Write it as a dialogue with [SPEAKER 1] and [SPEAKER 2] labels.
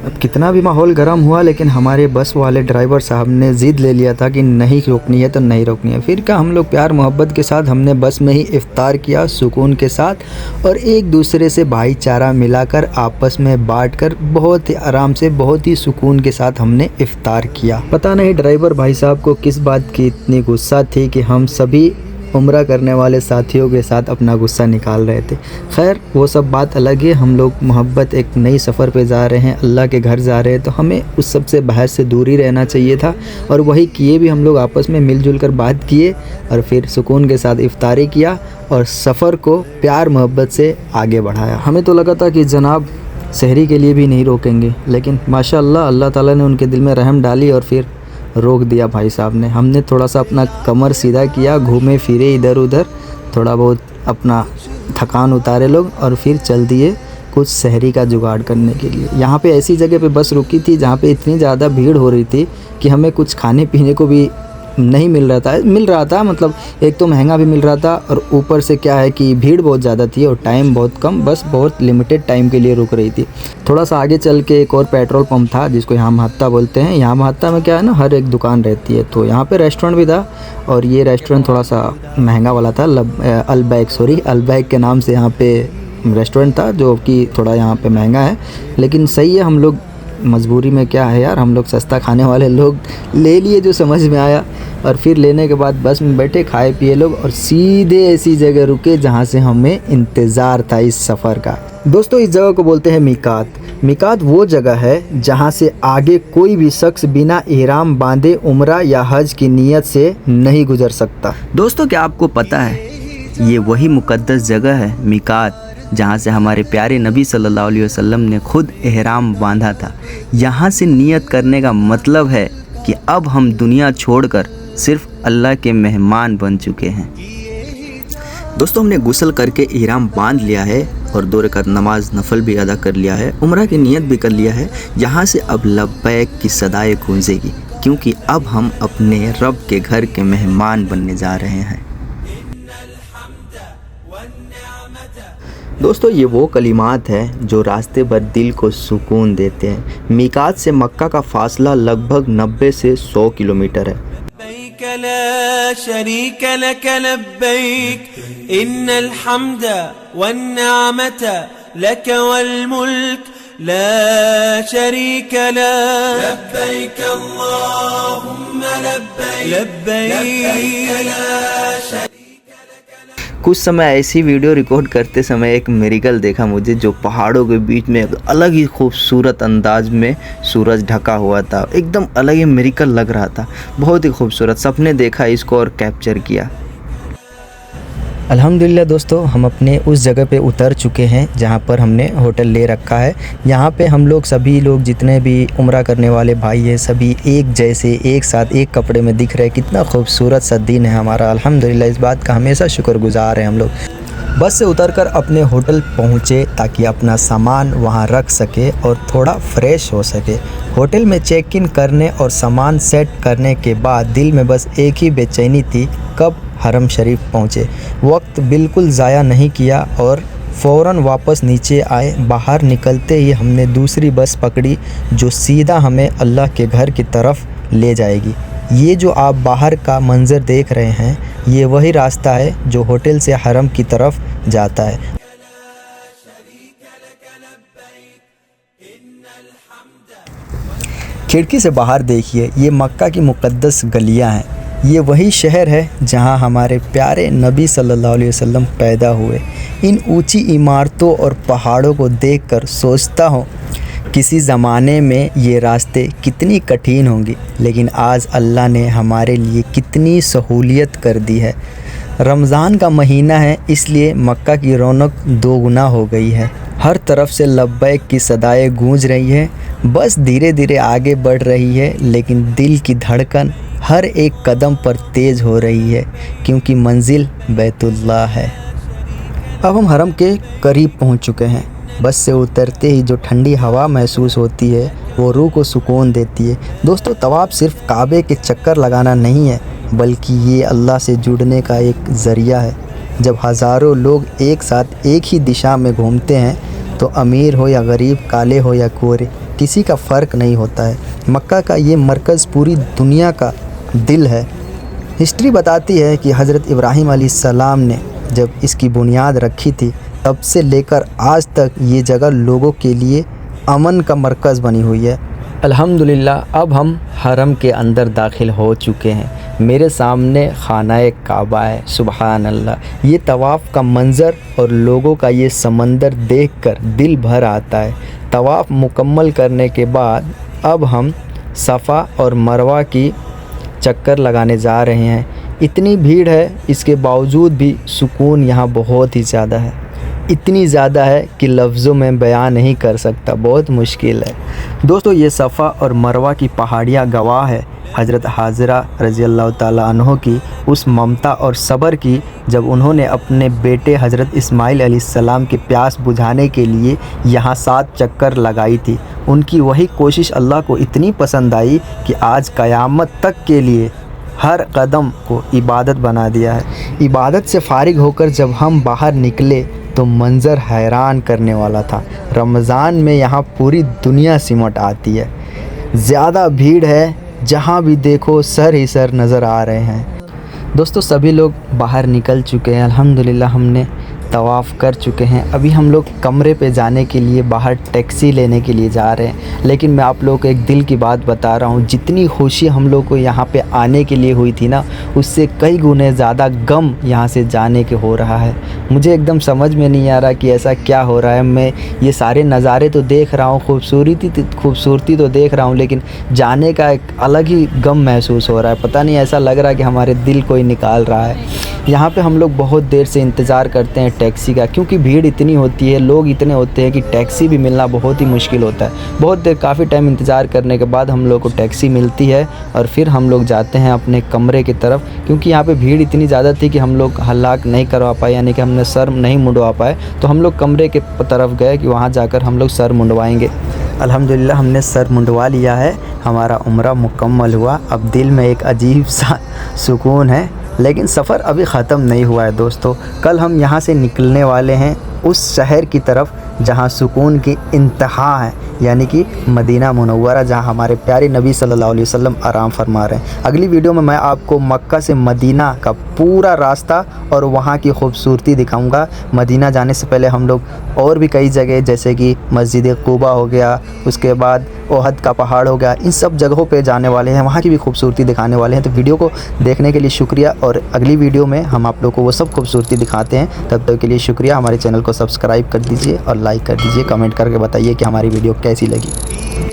[SPEAKER 1] अब कितना भी माहौल गर्म हुआ, लेकिन हमारे बस वाले ड्राइवर साहब ने ज़िद ले लिया था कि नहीं रोकनी है तो नहीं रोकनी है। फिर क्या, हम लोग प्यार मोहब्बत के साथ हमने बस में ही इफ्तार किया सुकून के साथ, और एक दूसरे से भाईचारा मिलाकर आपस में बांटकर बहुत ही आराम से बहुत ही सुकून के साथ हमने इफ्तार किया। पता नहीं ड्राइवर भाई साहब को किस बात की इतनी गुस्सा थी कि हम सभी उम्रा करने वाले साथियों के साथ अपना गुस्सा निकाल रहे थे। खैर वो सब बात अलग है। हम लोग मोहब्बत एक नई सफ़र पे जा रहे हैं, अल्लाह के घर जा रहे हैं, तो हमें उस सब से बहस से दूर ही रहना चाहिए था, और वही किए भी। हम लोग आपस में मिलजुल कर बात किए और फिर सुकून के साथ इफ्तारी किया और सफ़र को प्यार मोहब्बत से आगे बढ़ाया। हमें तो लगा था कि जनाब सहरी के लिए भी नहीं रोकेंगे, लेकिन माशाअल्लाह अल्लाह ताला ने उनके दिल में रहम डाली और फिर रोक दिया भाई साहब ने। हमने थोड़ा सा अपना कमर सीधा किया, घूमे फिरे इधर उधर, थोड़ा बहुत अपना थकान उतारे लोग, और फिर चल दिए कुछ सहरी का जुगाड़ करने के लिए। यहाँ पे ऐसी जगह पे बस रुकी थी जहाँ पे इतनी ज़्यादा भीड़ हो रही थी कि हमें कुछ खाने पीने को भी नहीं मिल रहा था। मतलब एक तो महंगा भी मिल रहा था, और ऊपर से क्या है कि भीड़ बहुत ज़्यादा थी और टाइम बहुत कम, बस बहुत लिमिटेड टाइम के लिए रुक रही थी। थोड़ा सा आगे चल के एक और पेट्रोल पंप था जिसको यहाँ महत्ता बोलते हैं। यहाँ महत्ता में क्या है ना, हर एक दुकान रहती है, तो यहाँ पे रेस्टोरेंट भी था, और ये रेस्टोरेंट थोड़ा सा महंगा वाला था। अलबैक के नाम से यहाँ पे रेस्टोरेंट था, जो कि थोड़ा यहाँ पे महंगा है, लेकिन सही है। हम लोग मजबूरी में क्या है यार, हम लोग सस्ता खाने वाले लोग ले लिए जो समझ में आया, और फिर लेने के बाद बस में बैठे, खाए पिए लोग, और सीधे ऐसी जगह रुके जहाँ से हमें इंतज़ार था इस सफ़र का। दोस्तों इस जगह को बोलते हैं मीकात। मीकात वो जगह है जहाँ से आगे कोई भी शख्स बिना इहराम बांधे उम्रा या हज की नीयत से नहीं गुजर सकता।
[SPEAKER 2] दोस्तों क्या आपको पता है, ये वही मुक़द्दस जगह है मीकात जहाँ से हमारे प्यारे नबी सल्लल्लाहु अलैहि वसल्लम ने खुद एहराम बांधा था। यहाँ से नियत करने का मतलब है कि अब हम दुनिया छोड़कर सिर्फ अल्लाह के मेहमान बन चुके हैं। दोस्तों हमने गुस्ल करके एहराम बांध लिया है और 2 रकात नमाज नफल भी अदा कर लिया है, उम्रा की नियत भी कर लिया है। यहाँ से अब लब्बैक की सदाएं गूंजेगी, क्योंकि अब हम अपने रब के घर के मेहमान बनने जा रहे हैं। दोस्तों ये वो कलिमात हैं जो रास्ते भर दिल को सुकून देते हैं। मीकात से मक्का का फासला लगभग 90 से 100 किलोमीटर है।
[SPEAKER 3] ला शरीक लक लब्बैक इन्नल हम्द वन्निअमत लक वल मुल्क ला शरीक लक लब्बैक अल्लाहुम्मा लब्बैक लब्बैक ला शरीक।
[SPEAKER 2] कुछ समय ऐसी वीडियो रिकॉर्ड करते समय एक मिरेकल देखा मुझे, जो पहाड़ों के बीच में अलग ही खूबसूरत अंदाज में सूरज ढका हुआ था। एकदम अलग ही मिरेकल लग रहा था, बहुत ही खूबसूरत। सबने देखा इसको और कैप्चर किया।
[SPEAKER 1] अल्हम्दुलिल्लाह दोस्तों हम अपने उस जगह पे उतर चुके हैं जहाँ पर हमने होटल ले रखा है। यहाँ पे हम लोग सभी लोग जितने भी उम्रा करने वाले भाई हैं, सभी एक जैसे एक साथ एक कपड़े में दिख रहे हैं। कितना खूबसूरत सा दिन है हमारा। अल्हम्दुलिल्लाह इस बात का हमेशा शुक्रगुजार हैं हम लोग। बस से उतरकर अपने होटल पहुँचे ताकि अपना सामान वहाँ रख सके और थोड़ा फ्रेश हो सके। होटल में चेक इन करने और सामान सेट करने के बाद दिल में बस एक ही बेचैनी थी, कब हरम शरीफ पहुँचे। वक्त बिल्कुल ज़ाया नहीं किया और फ़ौरन वापस नीचे आए। बाहर निकलते ही हमने दूसरी बस पकड़ी जो सीधा हमें अल्लाह के घर की तरफ ले जाएगी। ये जो आप बाहर का मंज़र देख रहे हैं, ये वही रास्ता है जो होटल से हरम की तरफ जाता है। खिड़की से बाहर देखिए, ये मक्का की मुक़द्दस गलियां हैं। ये वही शहर है जहां हमारे प्यारे नबी सल्लल्लाहु अलैहि वसल्लम पैदा हुए। इन ऊंची इमारतों और पहाड़ों को देखकर सोचता हूँ किसी ज़माने में ये रास्ते कितनी कठिन होंगी, लेकिन आज अल्लाह ने हमारे लिए कितनी सहूलियत कर दी है। रमज़ान का महीना है, इसलिए मक्का की रौनक दोगुना हो गई है। हर तरफ से लब्बैक की सदाएं गूंज रही है। बस धीरे धीरे आगे बढ़ रही है, लेकिन दिल की धड़कन हर एक कदम पर तेज़ हो रही है, क्योंकि मंजिल बैतुल्लाह है। अब हम हरम के करीब पहुंच चुके हैं। बस से उतरते ही जो ठंडी हवा महसूस होती है वो रूह को सुकून देती है। दोस्तों तवाफ सिर्फ काबे के चक्कर लगाना नहीं है, बल्कि ये अल्लाह से जुड़ने का एक ज़रिया है। जब हज़ारों लोग एक साथ एक ही दिशा में घूमते हैं तो अमीर हो या गरीब, काले हो या गोरे, किसी का फ़र्क नहीं होता है। मक्का का ये मरकज़ पूरी दुनिया का दिल है। हिस्ट्री बताती है कि हज़रत इब्राहीम अलैहिस्सलाम ने जब इसकी बुनियाद रखी थी, तब से लेकर आज तक ये जगह लोगों के लिए अमन का मरकज़ बनी हुई है। अल्हम्दुलिल्लाह अब हम हरम के अंदर दाखिल हो चुके हैं। मेरे सामने खानाए काबा है। सुबहान अल्लाह, ये तवाफ़ का मंज़र और लोगों का ये समंदर देखकर दिल भर आता है। तवाफ़ मुकम्मल करने के बाद अब हम सफ़ा और मरवा की चक्कर लगाने जा रहे हैं। इतनी भीड़ है, इसके बावजूद भी सुकून यहाँ बहुत ही ज़्यादा है। इतनी ज़्यादा है कि लफ्ज़ों में बयान नहीं कर सकता, बहुत मुश्किल है। दोस्तों, ये सफ़ा और मरवा की पहाड़ियाँ गवाह है हज़रत हाजरा रज़ी अल्लाह ताला अन्हो की उस ममता और सब्र की, जब उन्होंने अपने बेटे हज़रत इस्माइल अलैहिस्सलाम की प्यास बुझाने के लिए यहाँ 7 चक्कर लगाई थी। उनकी वही कोशिश अल्लाह को इतनी पसंद आई कि आज क़यामत तक के लिए हर कदम को इबादत बना दिया है। इबादत से फ़ारिग होकर जब हम बाहर निकले तो मंज़र हैरान करने वाला था। रमज़ान में यहाँ पूरी दुनिया सिमट आती है। ज़्यादा भीड़ है, जहाँ भी देखो सर ही सर नज़र आ रहे हैं। दोस्तों, सभी लोग बाहर निकल चुके हैं। अल्हम्दुलिल्लाह हमने तवाफ़ कर चुके हैं। अभी हम लोग कमरे पे जाने के लिए बाहर टैक्सी लेने के लिए जा रहे हैं। लेकिन मैं आप लोगों को एक दिल की बात बता रहा हूँ, जितनी खुशी हम लोग को यहाँ पे आने के लिए हुई थी ना, उससे कई गुने ज़्यादा गम यहाँ से जाने के हो रहा है। मुझे एकदम समझ में नहीं आ रहा कि ऐसा क्या हो रहा है। मैं ये सारे नज़ारे तो देख रहा हूँ, खूबसूरती तो देख रहा हूँ, लेकिन जाने का एक अलग ही गम महसूस हो रहा है। पता नहीं, ऐसा लग रहा है कि हमारे दिल कोई निकाल रहा है। यहाँ पे हम लोग बहुत देर से इंतज़ार करते हैं टैक्सी का, क्योंकि भीड़ इतनी होती है, लोग इतने होते हैं कि टैक्सी भी मिलना बहुत ही मुश्किल होता है। बहुत देर, काफ़ी टाइम इंतज़ार करने के बाद हम लोग को टैक्सी मिलती है और फिर हम लोग जाते हैं अपने कमरे की तरफ, क्योंकि यहाँ पे भीड़ इतनी ज़्यादा थी कि हम लोग हल्लाक नहीं करवा पाए, यानी कि हमने सर नहीं मुंडवा पाए। तो हम लोग कमरे के तरफ गए कि वहाँ जाकर हम लोग सर मुंडवाएंगे। अल्हम्दुलिल्लाह हमने सर मुंडवा लिया है, हमारा उम्रा मुकम्मल हुआ। अब दिल में एक अजीब सा सुकून है, लेकिन सफ़र अभी ख़त्म नहीं हुआ है। दोस्तों, कल हम यहाँ से निकलने वाले हैं उस शहर की तरफ जहाँ सुकून की इंतहा है, यानी कि मदीना मुनव्वरा, जहाँ हमारे प्यारे नबी सल्लल्लाहु अलैहि वसल्लम आराम फरमा रहे हैं। अगली वीडियो में मैं आपको मक्का से मदीना का पूरा रास्ता और वहाँ की खूबसूरती दिखाऊंगा। मदीना जाने से पहले हम लोग और भी कई जगह, जैसे कि मस्जिद कुबा हो गया, उसके बाद ओहद का पहाड़ हो गया, इन सब जगहों पे जाने वाले हैं, वहाँ की भी खूबसूरती दिखाने वाले हैं। तो वीडियो को देखने के लिए शुक्रिया, और अगली वीडियो में हम आप लोग को वो सब खूबसूरती दिखाते हैं। तब तक के लिए शुक्रिया। हमारे चैनल को सब्सक्राइब कर दीजिए और लाइक कर दीजिए। कमेंट करके बताइए कि हमारी वीडियो कैसी लगी।